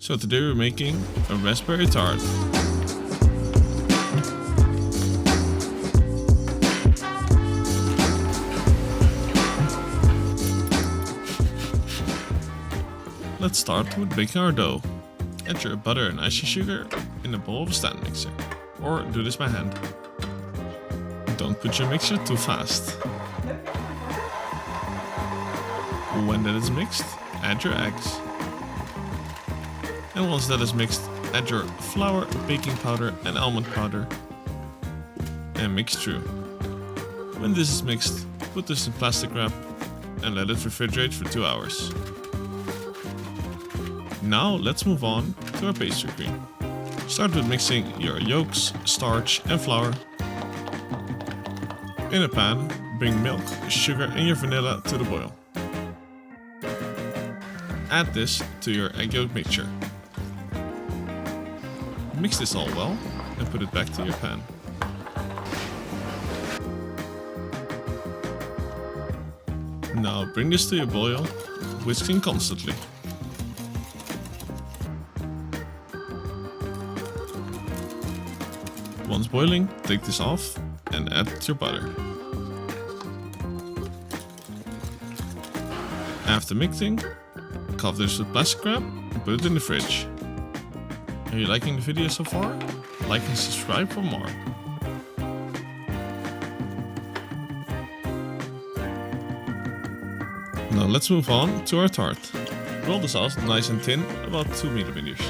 So today we're making a raspberry tart. Let's start with baking our dough. Add your butter and icing sugar in a bowl of a stand mixer, or do this by hand. Don't put your mixture too fast. When that is mixed, add your eggs. And once that is mixed, add your flour, baking powder and almond powder and mix through. When this is mixed, put this in plastic wrap and let it refrigerate for 2 hours. Now let's move on to our pastry cream. Start with mixing your yolks, starch and flour. In a pan, bring milk, sugar and your vanilla to the boil. Add this to your egg yolk mixture. Mix this all well and put it back to your pan. Now bring this to a boil, whisking constantly. Once boiling, take this off and add your butter. After mixing, cover this with plastic wrap and put it in the fridge. Are you liking the video so far? Like and subscribe for more. Now let's move on to our tart. Roll this out nice and thin, about 2 millimeters.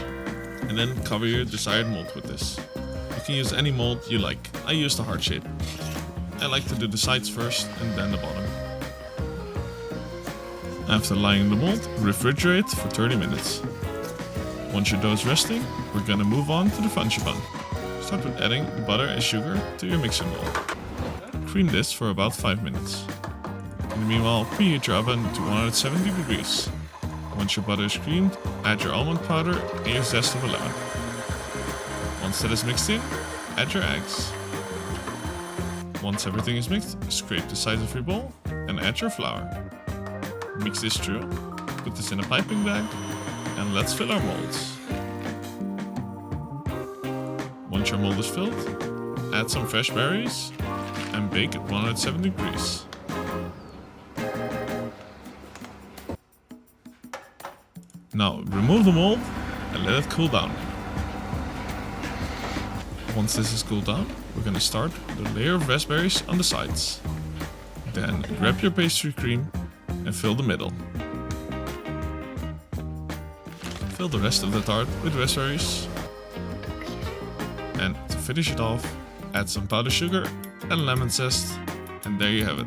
And then cover your desired mold with this. You can use any mold you like. I use the heart shape. I like to do the sides first and then the bottom. After lining the mold, refrigerate for 30 minutes. Once your dough is resting, we're gonna move on to the Frangipane. Start with adding butter and sugar to your mixing bowl. Cream this for about 5 minutes. In the meanwhile, preheat your oven to 170 degrees. Once your butter is creamed, add your almond powder and your zest of a lemon. Once that is mixed in, add your eggs. Once everything is mixed, scrape the sides of your bowl and add your flour. Mix this through, put this in a piping bag, and let's fill our molds. Once your mold is filled, add some fresh berries and bake at 170 degrees. Now remove the mold and let it cool down. Once this is cooled down, we're gonna start with a layer of raspberries on the sides. Then grab your pastry cream and fill the middle. Fill the rest of the tart with raspberries. And to finish it off, add some powdered sugar and lemon zest, and there you have it.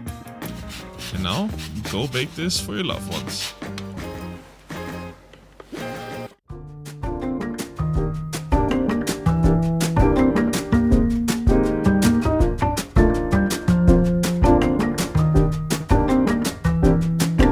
And now, go bake this for your loved ones.